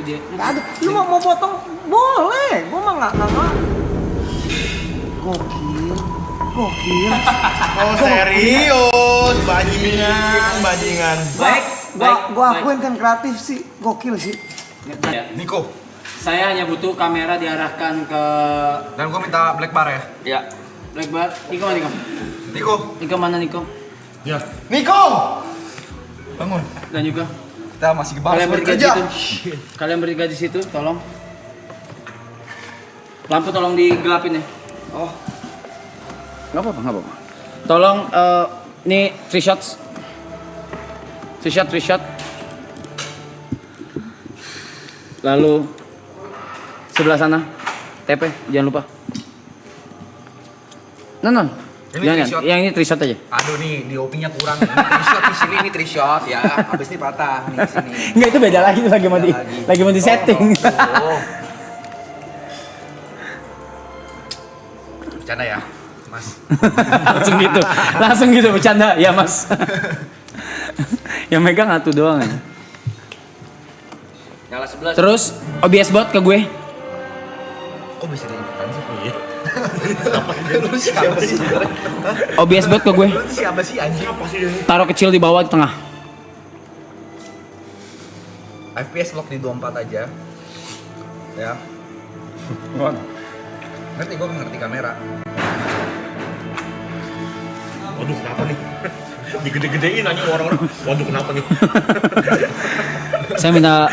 dia. Gak ada. Lu mau potong boleh. Gua mah nggak. Gokil. Oh serius, bajingan. Baik. Gua akuin kan kreatif sih, gokil sih. Niko. Saya hanya butuh kamera diarahkan ke. Dan gua minta black bar ya. Ya. Black bar. Niko mana Niko? Niko mana Niko? Ya. Niko. Bangun. Dan juga. Kita masih Kalian bertiga di kerja. situ. Kalian bertiga di situ, tolong. Lampu tolong digelapin ya. Oh. Gak apa-apa. Tolong, ini 3 shots. 3 shot. Lalu sebelah sana, TP, jangan lupa. Non. Ini Jangan, 3 shot. yang ini 3 shot aja. Aduh nih, DOP-nya kurang. Ini 3 shot di sini, ini 3 shot ya. Habis ini patah nih di sini. Enggak, itu beda lagi, itu lagi mau di setting. Oh. Bercanda ya, Mas. langsung gitu bercanda ya Mas. Yang megang satu doang ya. Nyala 11. Terus OBS bot ke gue. Kok bisa diikutan sih? Iya. Lu siapa sih? OBS bot ke gue. Lu siapa sih anjing? Apa sih? Taruh kecil di bawah, di tengah. FPS lock di 24 aja. Ya. Nanti gue ngerti kamera. Waduh, kenapa nih? Digede-gedein aja orang-orang. Waduh, kenapa nih? Saya minta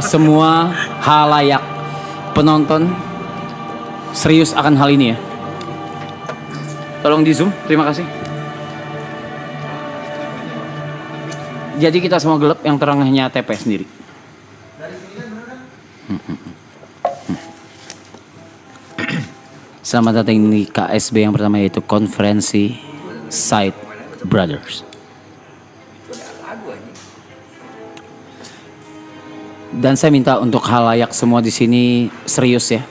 semua halayak penonton serius akan hal ini ya. Tolong di zoom, terima kasih. Jadi kita semua gelap, yang terang hanya TP sendiri. Selamat datang di KSB yang pertama, yaitu Konferensi Side Brothers. Dan saya minta untuk halayak semua di sini serius ya.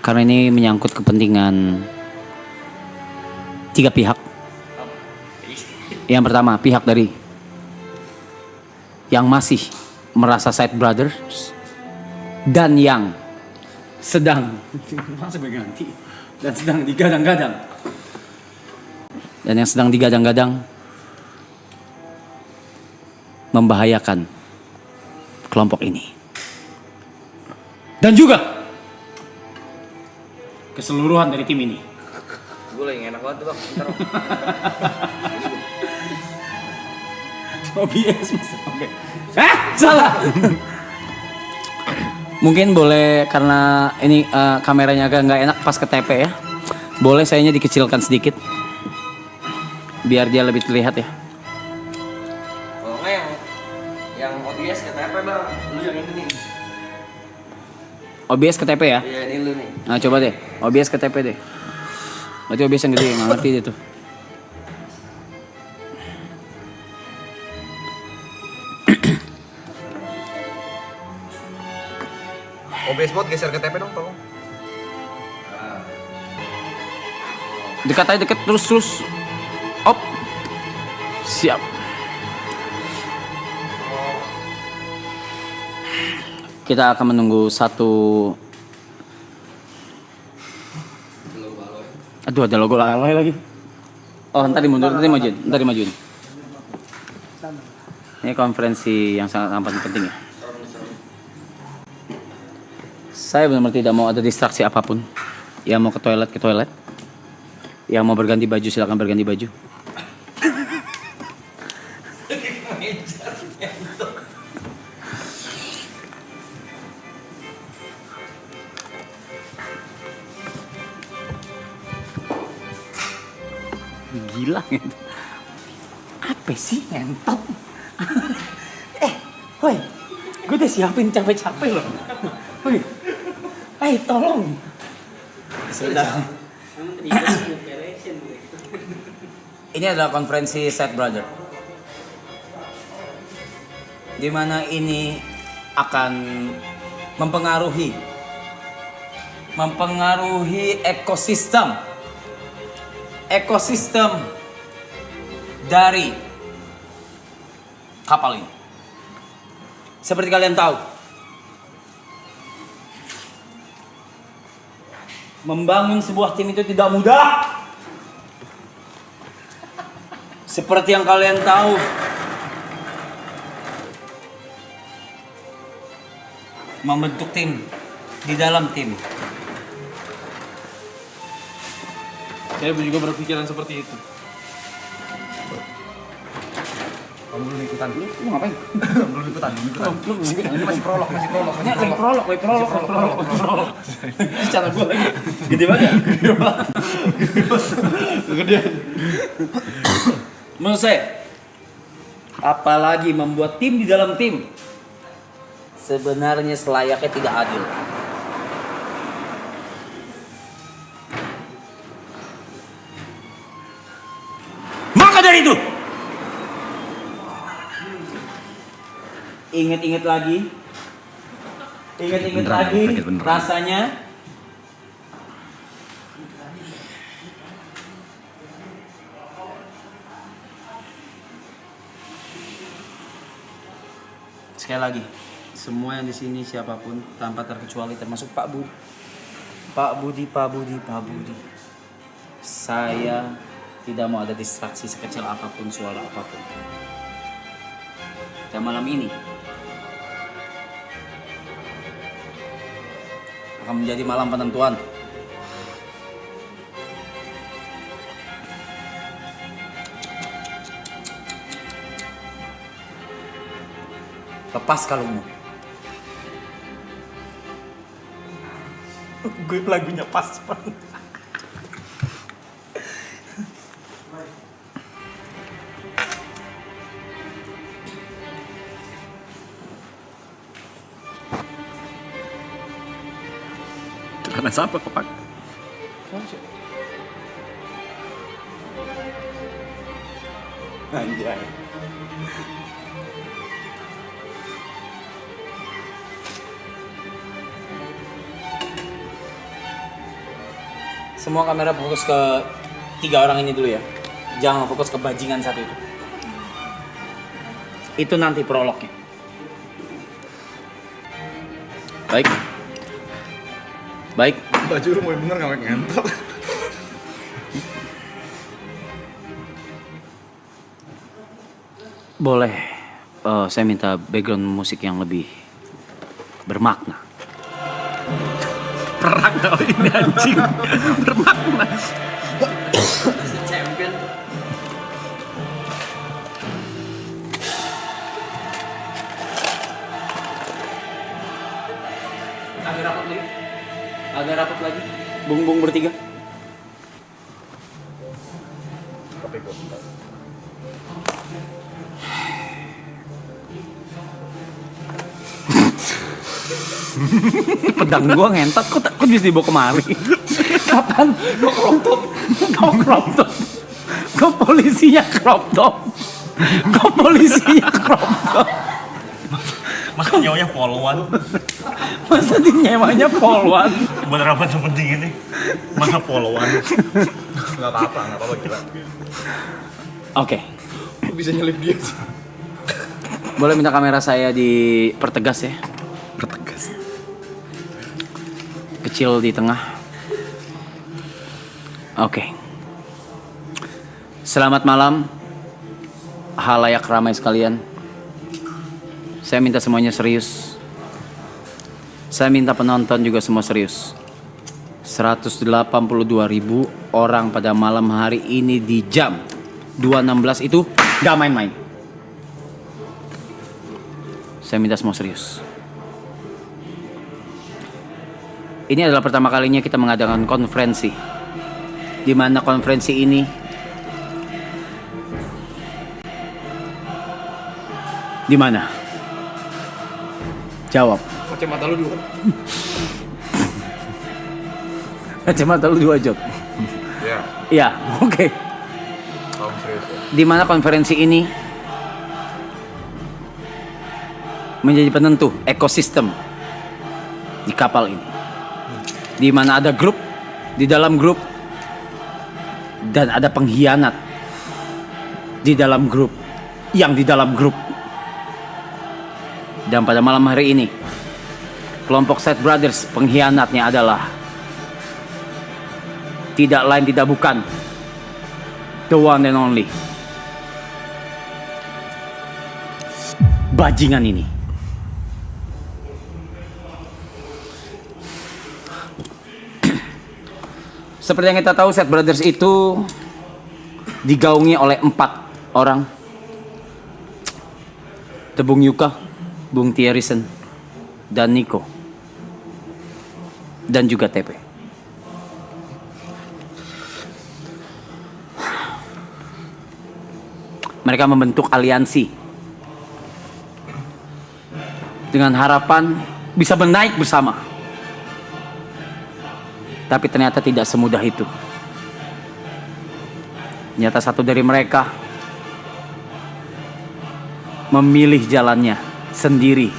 Karena ini menyangkut kepentingan 3 pihak. Yang pertama, pihak dari yang masih merasa side brothers dan yang sedang digadang-gadang. Dan yang sedang digadang-gadang membahayakan kelompok ini. Dan juga keseluruhan dari tim ini. Gue lagi enak banget tuh bang. Bentar bang. OBS oke. Salah. Mungkin boleh karena ini kameranya agak nggak enak pas ke TP ya. Boleh sayanya dikecilkan sedikit. Biar dia lebih terlihat ya. Kalau nggak yang OBS ke TP bang, lu yang ini nih. OBS ke TP ya? Iya ini lu nih. Nah coba deh, OBS ke TP deh. Berarti OBS yang gede, nggak ngerti dia tuh. OBS bot geser ke TP dong tolong. Dekat aja, deket terus. Op. Siap. Kita akan menunggu satu. Aduh, ada logo lalai lagi. Oh, ntar dimundur, ntar dimajuin. Ini konferensi yang sangat amat penting ya. Saya benar-benar tidak mau ada distraksi apapun. Yang mau ke toilet. Yang mau berganti baju silakan berganti baju. Gila gitu. Apa sih ngentot? Woi, gue udah siapin capek-capek loh. Woi, tolong. Sudah. Ini adalah konferensi Set Brother. Di mana ini akan mempengaruhi ekosistem dari kapal ini. Seperti kalian tahu, membangun sebuah tim itu tidak mudah. Seperti yang kalian tahu, membentuk tim di dalam tim. Saya juga berpikiran seperti itu. Kamu belum ikutan dulu? Lu ngapain? Belum ikutan. Ini masih prolog. Ini lagi prolog. Secara gue lagi gede banget. Kegedean. Menurut saya, apalagi membuat tim di dalam tim, sebenarnya selayaknya tidak adil. Maka dari itu, ingat-ingat lagi rasanya sekali lagi, semua yang di sini siapapun tanpa terkecuali termasuk Pak Budi, saya tidak mau ada distraksi sekecil apapun, suara apapun. Dan malam ini akan menjadi malam penentuan. Lepas kalungmu. Gue lagunya pas banget. Karena siapa kepak? Anjay. Semua kamera fokus ke 3 orang ini dulu ya. Jangan fokus ke bajingan satu itu. Itu nanti prolognya. Baik. Baju lu mau bener nggak ngentot? Boleh. Saya minta background musik yang lebih bermakna. Perang ini anjing. Bermakna. Champion. Agak rapat lagi. Bung bertiga. Pedang gua ngentot, kok bisa dibawa kemari? Kapan? Gua crop top. Gua polisinya crop top. Masa nyawanya polwan? Masa dinyewanya polwan? Buat apa sepenting ini? Masa polwan? Gak apa-apa gila. Oke. Bisa nyelip dia sih. Boleh minta kamera saya dipertegas ya? Bertegas. Kecil di tengah. Oke. Selamat malam, halayak ramai sekalian. Saya minta semuanya serius. Saya minta penonton juga semua serius. 182.000 orang pada malam hari ini di jam 2.16 itu gak main-main. Saya minta semua serius. Ini adalah pertama kalinya kita mengadakan konferensi, di mana konferensi ini di mana? Jawab. Kacamata lu juga. Kacamata lu 2 jok. Iya. Iya, oke. Kamu serius ya? Di mana konferensi ini menjadi penentu ekosistem di kapal ini. Di mana ada grup di dalam grup dan ada pengkhianat di dalam grup yang di dalam grup. Dan pada malam hari ini, kelompok Side Brothers pengkhianatnya adalah tidak lain tidak bukan the one and only bajingan ini. Seperti yang kita tahu, Side Brothers itu digaungi oleh 4 orang. Bung Yuka, Bung Thierrysen, dan Nico, dan juga TP. Mereka membentuk aliansi dengan harapan bisa menaik bersama. Tapi ternyata tidak semudah itu. Ternyata satu dari mereka memilih jalannya sendiri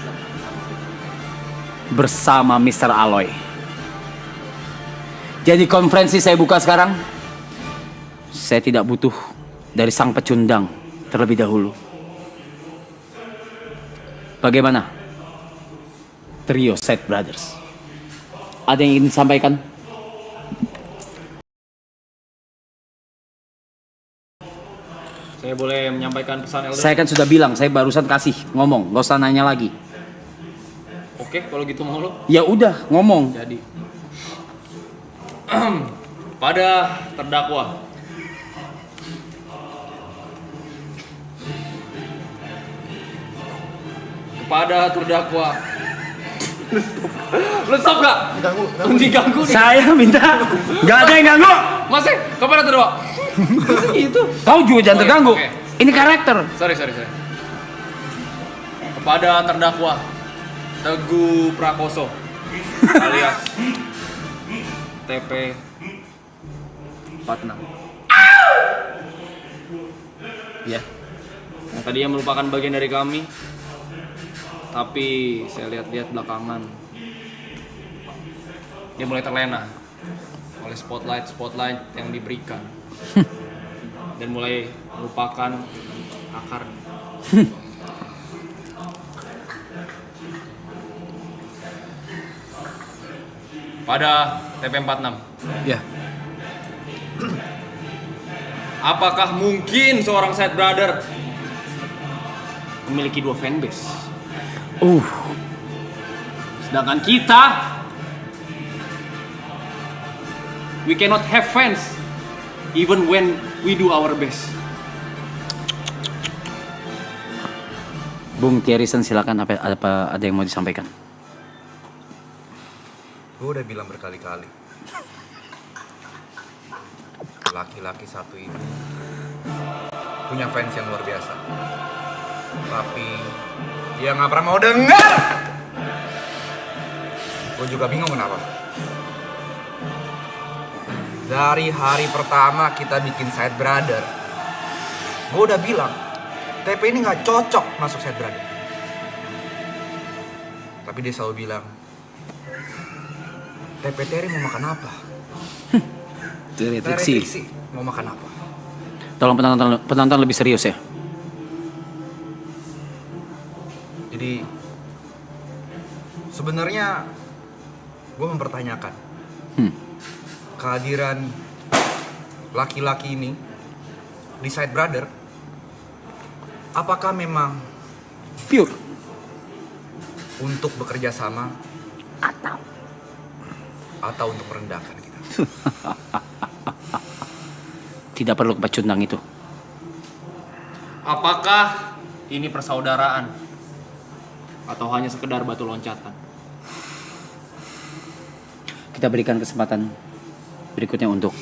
bersama Mr. Aloy. Jadi konferensi saya buka sekarang. Saya tidak butuh dari sang pecundang terlebih dahulu. Bagaimana trio Side Brothers? Ada yang ingin disampaikan? Saya boleh menyampaikan pesan Elder? Saya kan sudah bilang, saya barusan kasih ngomong, gak usah nanya lagi. Oke, kalau gitu mau lo. Ya udah, ngomong. Jadi pada terdakwa Lu stop gak? Diganggu nih. Saya minta, gak ada yang ganggu. Masih, kepada terdakwa. Itu. Kau juga jangan terganggu. Oke. Ini karakter. Sorry. Kepada terdakwa Teguh Prakoso alias TP 46. Ya. Yang tadinya merupakan bagian dari kami, tapi saya lihat-lihat belakangan dia mulai terlena oleh spotlight yang diberikan dan mulai melupakan akar. Pada TP46. Ya. Apakah mungkin seorang Side Brother memiliki 2 fanbase? Sedangkan kita, we cannot have fans even when we do our best. Bung Thierrysen, silakan, ada yang mau disampaikan? Gue udah bilang berkali-kali, laki-laki satu ini punya fans yang luar biasa, tapi dia nggak pernah mau dengar. Gue juga bingung kenapa. Dari hari pertama kita bikin Side Brother, gue udah bilang TP ini nggak cocok masuk Side Brother, tapi dia selalu bilang, TP Terry mau makan apa? Triksi. Mau makan apa? Tolong penonton lebih serius ya. Jadi sebenarnya gue mempertanyakan kehadiran laki-laki ini di Side Brother, apakah memang Pure. untuk bekerja sama atau untuk merendahkan kita? Tidak perlu kepecundang itu. Apakah ini persaudaraan atau hanya sekedar batu loncatan? Kita berikan kesempatan berikutnya untuk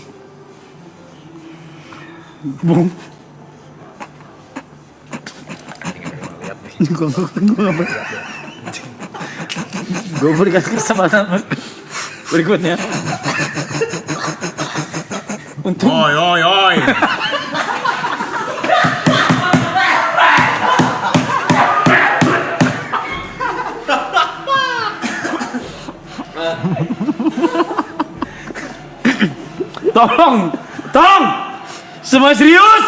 Bung. Gue berikan kesempatan berikutnya untuk Oi. tolong semua serius.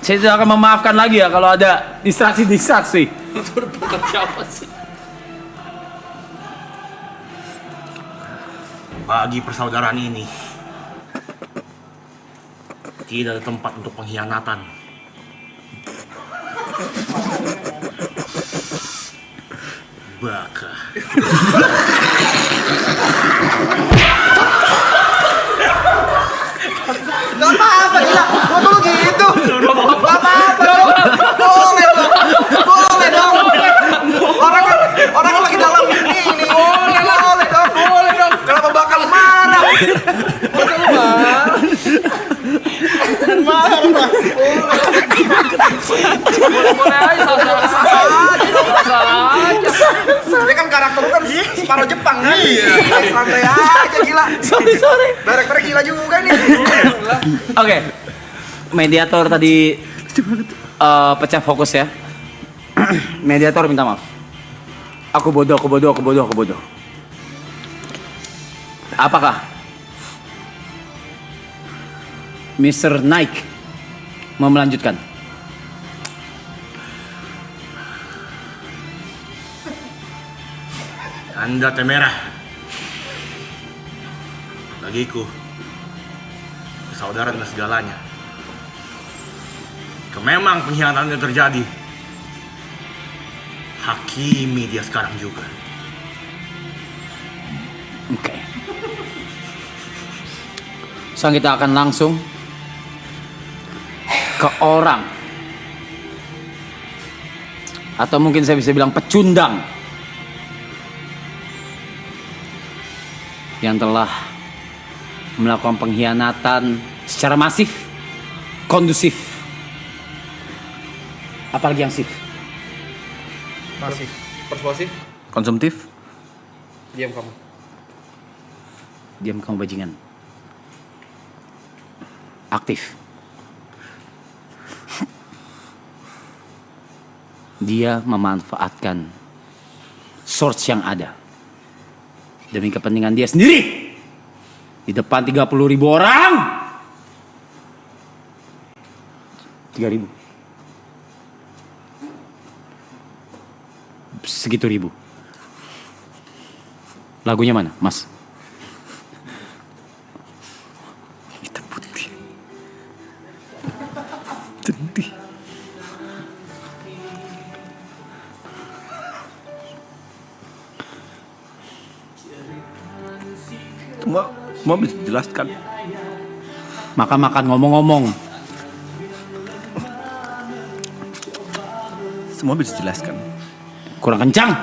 Saya tidak akan memaafkan lagi ya kalau ada distraksi. Turut berkat siapa sih? Bagi persaudaraan ini tidak ada tempat untuk pengkhianatan. Baka. Gak apa-apa, gila. Gua tuh gitu. Gak apa-apa dong. Boleh dong. Boleh dong. Orang lagi dalam ini. Boleh dong. Boleh dong. Kenapa bakal marah? Bakal marah. Marah. Boleh aja salah aja. Ini kan karakter lu kan separuh Jepang kan? Iya. Santai aja gila. Sorry. Director gila juga nih. Oke. Mediator tadi pecah fokus ya. Mediator minta maaf. Aku bodoh. Apakah Mr. Nike mau melanjutkan? Anda temerah. Bagiku, persaudaraan adalah segalanya. Jika memang pengkhianatan itu terjadi, hakimi dia sekarang juga. Oke. Sekarang kita akan langsung ke orang, atau mungkin saya bisa bilang pecundang, yang telah melakukan pengkhianatan secara masif, kondusif, apalagi yang sif, Masih persuasif. konsumtif. Diam kamu. Diam kamu bajingan. Aktif. Dia memanfaatkan source yang ada demi kepentingan dia sendiri di depan 30.000 orang. 3.000 segitu ribu. Lagunya mana, Mas? Hitam putih. Sedih. Semua bisa dijelaskan. Makan-makan ngomong-ngomong. Semua bisa dijelaskan. Kurang kencang.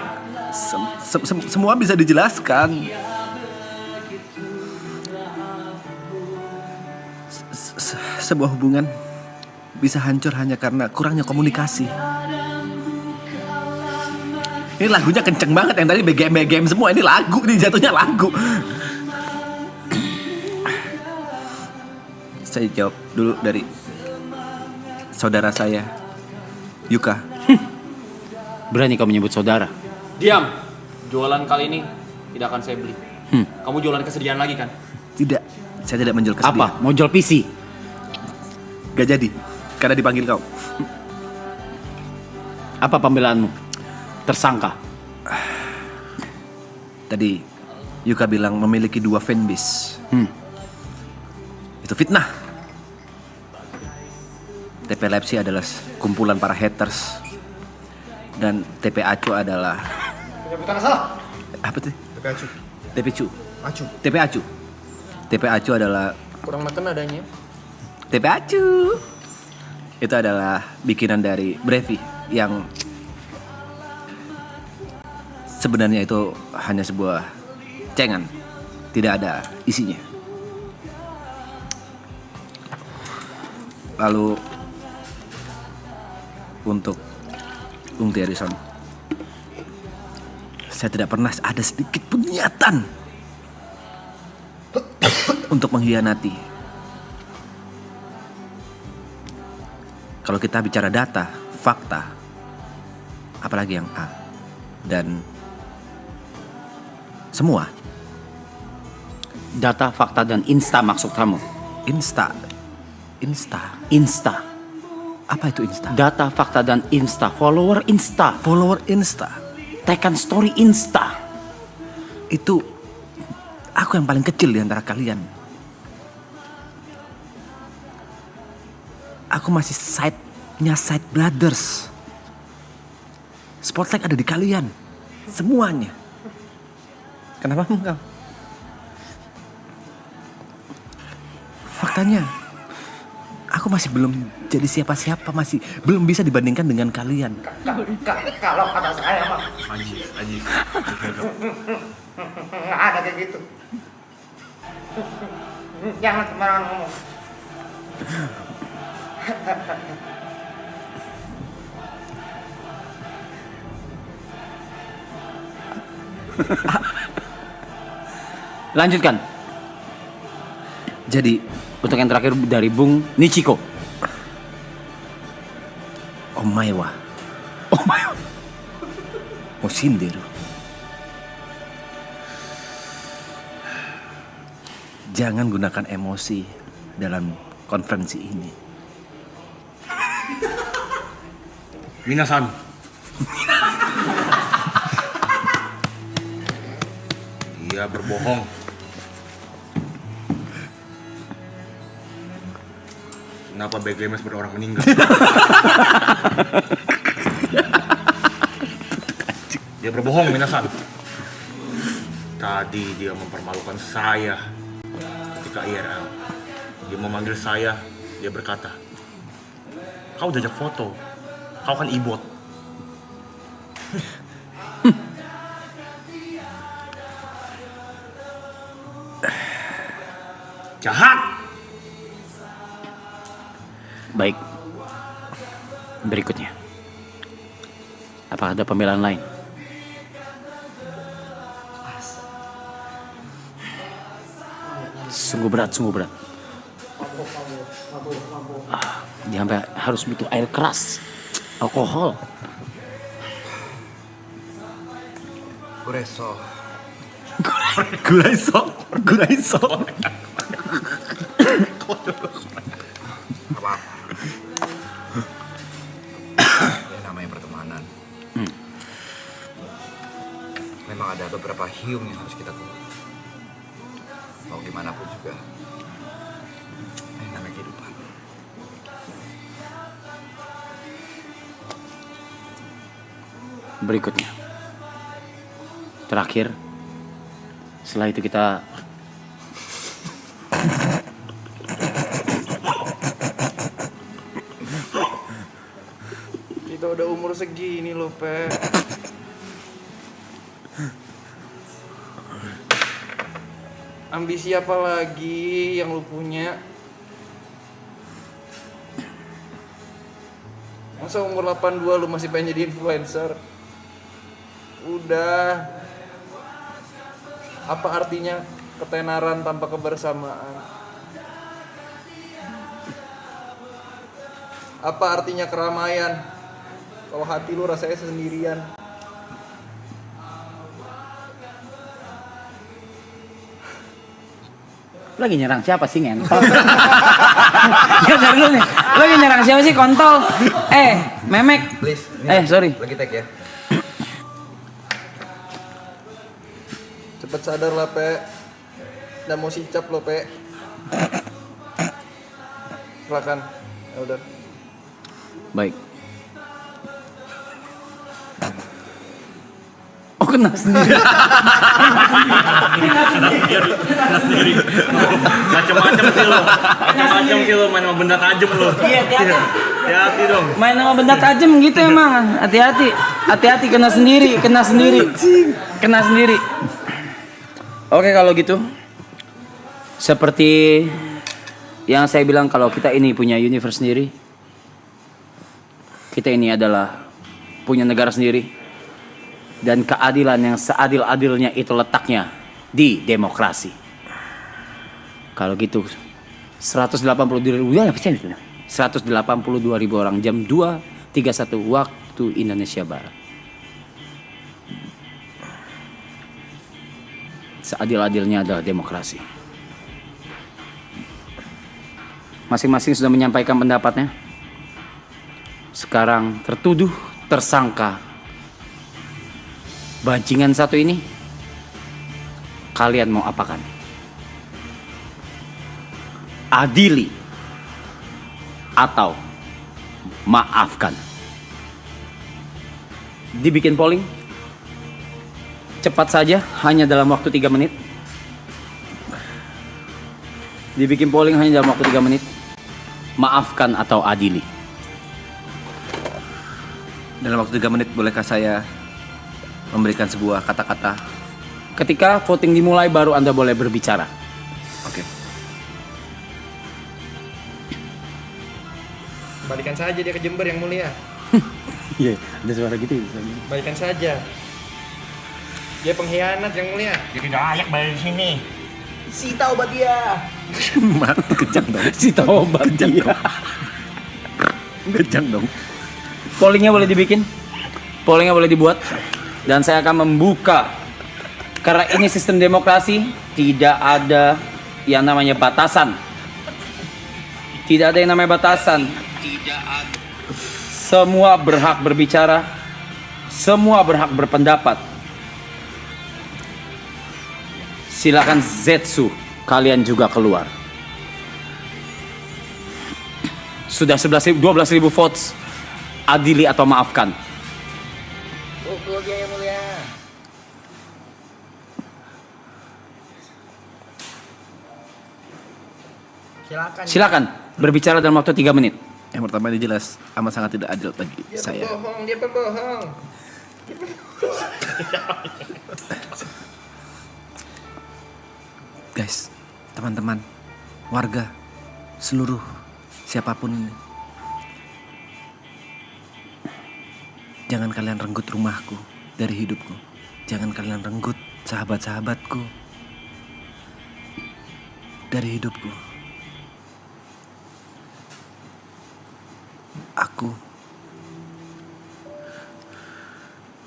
Semua bisa dijelaskan. Sebuah hubungan bisa hancur hanya karena kurangnya komunikasi. Ini lagunya kenceng banget, yang tadi BGM semua, ini lagu, ini jatuhnya lagu. Saya jawab dulu dari saudara saya, Yuka. Berani kau menyebut saudara? Diam. Jualan kali ini tidak akan saya beli. Kamu jualan kesedihan lagi kan? Tidak, saya tidak menjual kesedihan. Apa? Mau jual PC? Gak jadi, karena dipanggil kau. Apa pembelaanmu? Tersangka. Tadi Yuka bilang memiliki 2 fanbase. Itu fitnah. TP Leipzig adalah kumpulan para haters. Dan TP Acu adalah... Penyebutan salah. Apa tuh? TP Acu. TP Cu. Acu. TP Acu. TP Acu adalah... Kurang neken adanya. TP Acu. Itu adalah bikinan dari Brevi yang... sebenarnya itu hanya sebuah cengan. Tidak ada isinya. Lalu untuk Bung Thierry-son, saya tidak pernah ada sedikit pun niatan untuk mengkhianati. Kalau kita bicara data, fakta, apalagi yang A, dan semua. Data, fakta, dan insta maksud kamu? Insta. Insta. Apa itu Insta? Data, fakta, dan Insta. Follower Insta. Follower Insta. Tekan story Insta. Itu aku yang paling kecil di antara kalian. Aku masih side-nya Side Brothers. Spotlight ada di kalian. Semuanya. Kenapa enggak? Faktanya, aku masih belum jadi siapa-siapa, masih belum bisa dibandingkan dengan kalian. Kalau kata saya mah Ajis. nggak ada kayak gitu. Jangan sembarangan ngomong. Lanjutkan. Jadi, untuk yang terakhir dari Bung Nichiko. Omaewa. Mau sindir. Jangan gunakan emosi dalam konferensi ini. Minasan. Dia berbohong. Kenapa BGM seperti orang meninggal? Dia berbohong, Minasan. Tadi dia mempermalukan saya ketika IRL. Dia memanggil saya, dia berkata, "Kau jajak foto, kau kan ibot." Jahat! Baik. Berikutnya. Apakah ada pembelaan lain? Sungguh berat. Dia sampai harus butuh air keras, alkohol. Gureso. Guraiso. Apa? Ya namanya pertemanan. Memang ada beberapa hiung yang harus kita keluar. Mau gimana pun juga. Ini namanya kehidupan. Berikutnya. Terakhir. Setelah itu kita Udah umur segini loh, Pe. Ambisi apa lagi yang lu punya? Masa umur 82 lu masih pengen jadi influencer? Udah. Apa artinya ketenaran tanpa kebersamaan? Apa artinya keramaian kalau hati lu rasanya sendirian? lagi nyerang siapa sih ngentot? Ya dari lu nih. Lu lagi nyerang siapa sih kontol? Memek. Please. Sorry. Lagi tag ya. Cepet sadar lah, Pe. Udah mau sicap lo, Pe. Silakan. Ya udah. Baik. Oh, kena sendiri. Macam-macam sih lo, main sama benda tajam lo. Iya, hati-hati. Hati-hati dong. Main sama benda tajam gitu emang. Hati-hati kena sendiri. Oke, kalau gitu. Seperti yang saya bilang, kalau kita ini punya universe sendiri. Kita ini adalah punya negara sendiri. Dan keadilan yang seadil-adilnya itu letaknya di demokrasi. Kalau gitu 182.000 orang jam 2.31 waktu Indonesia Barat. Seadil-adilnya adalah demokrasi. Masing-masing sudah menyampaikan pendapatnya. Sekarang tertuduh, tersangka bajingan satu ini, kalian mau apakan? Adili atau maafkan? Dibikin polling cepat saja, hanya dalam waktu 3 menit. Dibikin polling hanya dalam waktu 3 menit. Maafkan atau adili? Dalam waktu 3 menit bolehkah saya memberikan sebuah kata-kata? Ketika voting dimulai baru Anda boleh berbicara. Oke. Balikan saja dia ke Jember yang mulia. Iya, ada suara gitu. Balikan saja. Dia pengkhianat yang mulia. Dia tidak layak balik di sini. Sita obat dia. Kejang dong. Si tobat dia. Kejang dong. Pollingnya boleh dibikin, pollingnya boleh dibuat, dan saya akan membuka. Karena ini sistem demokrasi, tidak ada yang namanya batasan. Tidak ada yang namanya batasan. Semua berhak berbicara, semua berhak berpendapat. Silakan Zetsu, kalian juga keluar. Sudah 12.000 votes. Adili atau maafkan? Pukul dia yang mulia. Silakan berbicara dalam waktu 3 menit. Yang pertama ini jelas amat sangat tidak adil bagi saya. Dia pembohong. Guys, teman-teman, warga, seluruh siapapun ini, jangan kalian renggut rumahku dari hidupku. Jangan kalian renggut sahabat-sahabatku dari hidupku.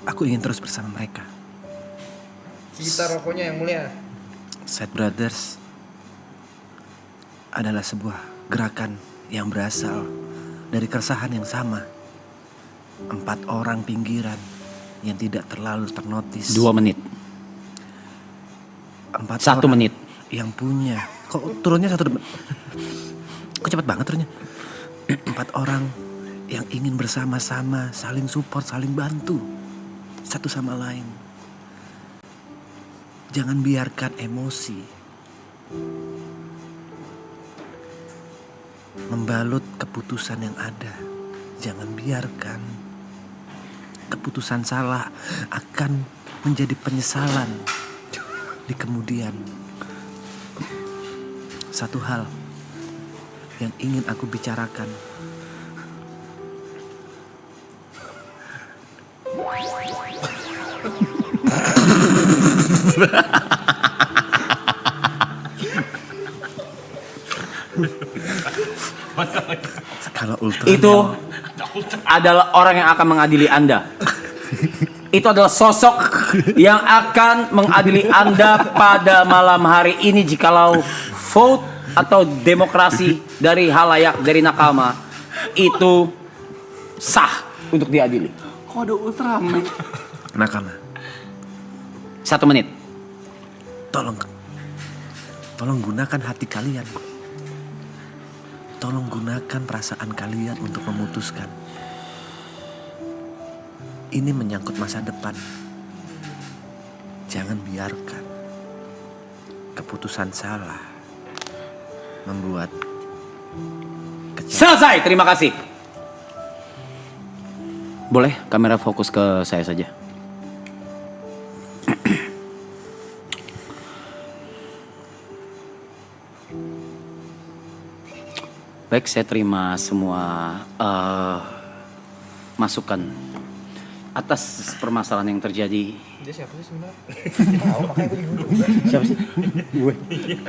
Aku ingin terus bersama mereka. Kita rokoknya yang mulia. Side Brothers adalah sebuah gerakan yang berasal dari keresahan yang sama. 4 orang pinggiran yang tidak terlalu ternotis. 2 menit. 4 1 orang menit. yang punya. Kok turunnya 1 menit? Kok cepat banget turunnya? 4 orang yang ingin bersama-sama, saling support, saling bantu satu sama lain. Jangan biarkan emosi membalut keputusan yang ada. Jangan biarkan keputusan salah akan menjadi penyesalan di kemudian. Satu hal yang ingin aku bicarakan. Skala ultra. Itu adalah orang yang akan mengadili Anda. Itu adalah sosok yang akan mengadili Anda pada malam hari ini jikalau vote atau demokrasi dari halayak, dari nakama itu sah untuk diadili. Kode Ultraman. Nakama, 1 menit. Tolong gunakan hati kalian. Tolong gunakan perasaan kalian untuk memutuskan. Ini menyangkut masa depan. Jangan biarkan keputusan salah membuat Selesai, terima kasih. Boleh kamera fokus ke saya saja. Baik, saya terima semua masukan atas permasalahan yang terjadi. Dia siapa sih sebenarnya? Tahu makanya gue bingung juga. Siapa sih? Gue.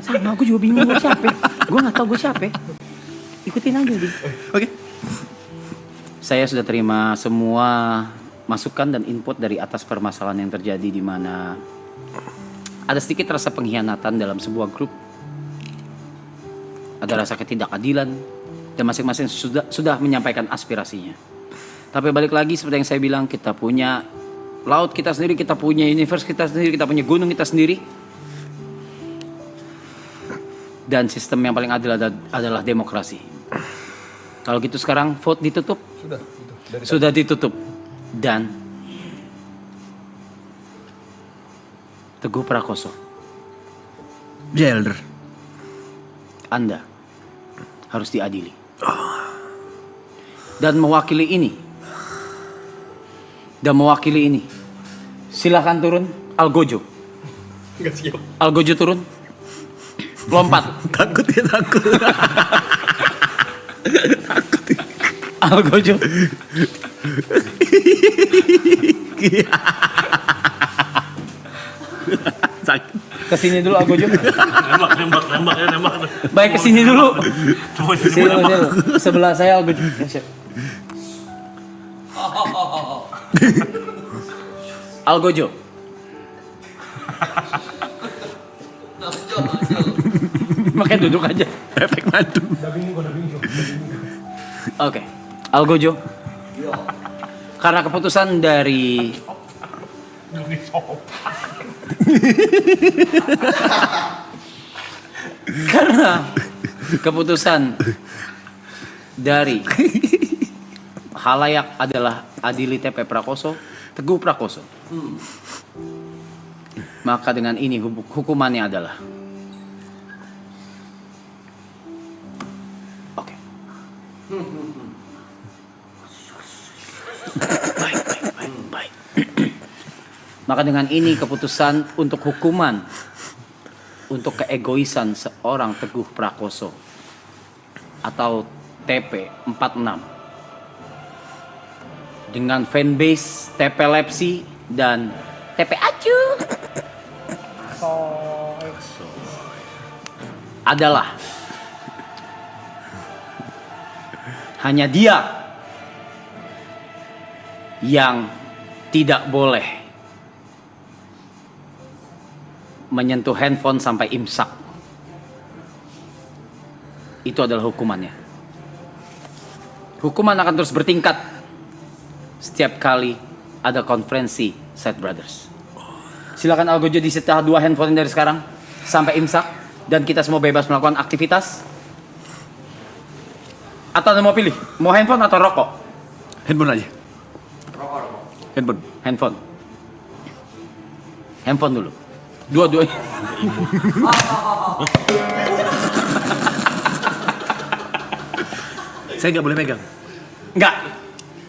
Sama, aku juga bingung gue siapa. Gue nggak tahu gue siapa. Ikutin aja deh. Oke. Saya sudah terima semua masukan dan input dari atas permasalahan yang terjadi, di mana ada sedikit rasa pengkhianatan dalam sebuah grup. Ada rasa ketidakadilan dan masing-masing sudah menyampaikan aspirasinya. Tapi balik lagi seperti yang saya bilang, kita punya laut kita sendiri, kita punya universe kita sendiri, kita punya gunung kita sendiri. Dan sistem yang paling adil adalah demokrasi. Kalau gitu sekarang vote ditutup. Sudah ditutup. Dan Teguh Prakoso, Jelder. Anda harus diadili. Dan mewakili ini, silakan turun Algojo. Algojo turun. Lompat. Takut ya, takut. Algojo. Sakit. Kesini dulu Algojo. Nembak. Baik, kesini dulu. Coba Sini, sebelah saya Algojo. Ya, siap. Algojo. Makanya duduk aja. Efek madu. Oke, Algojo. Karena keputusan dari halayak adalah adili TP Prakoso, Teguh Prakoso. Maka dengan ini hukumannya adalah oke. Baik. Maka dengan ini keputusan untuk hukuman untuk keegoisan seorang Teguh Prakoso atau TP 46 dengan fanbase TP Lepsi dan TP Acu adalah hanya dia yang tidak boleh menyentuh handphone sampai imsak. Itu adalah hukumannya. Hukuman akan terus bertingkat setiap kali ada konferensi Side Brothers. Silakan Algojo disita 2 handphone dari sekarang sampai imsak dan kita semua bebas melakukan aktivitas. Atau mau pilih, mau handphone atau rokok? Handphone aja. Handphone. Handphone dulu. Dua-duanya. Saya nggak boleh megang. Enggak.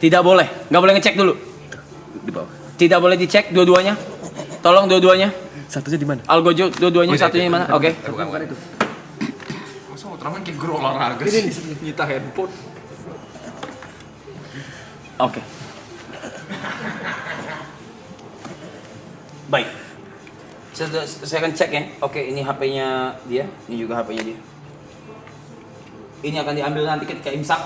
Tidak boleh. Enggak boleh ngecek dulu. Di bawah. Tidak boleh dicek dua-duanya. Tolong dua-duanya. Satunya di mana? Algojo dua-duanya, satunya di mana? Oke. Bukan itu. Masa Ultraman kayak guru olahraga sih? Nyita handphone. Oke. Baik. Saya akan cek ya. Oke, ini HP-nya dia, ini juga HP-nya dia. Ini akan diambil nanti ketika imsak.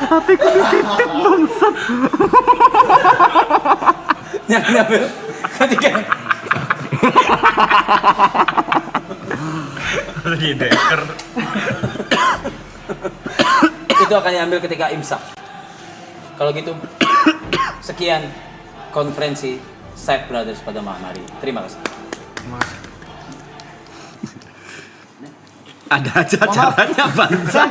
Hatiku dititik bangsat. Yang diambil ketika Lagi deker. itu akan diambil ketika imsak. Kalau gitu, sekian konferensi Side Brothers pada malam hari. Terima kasih. Ada aja caranya bangsa.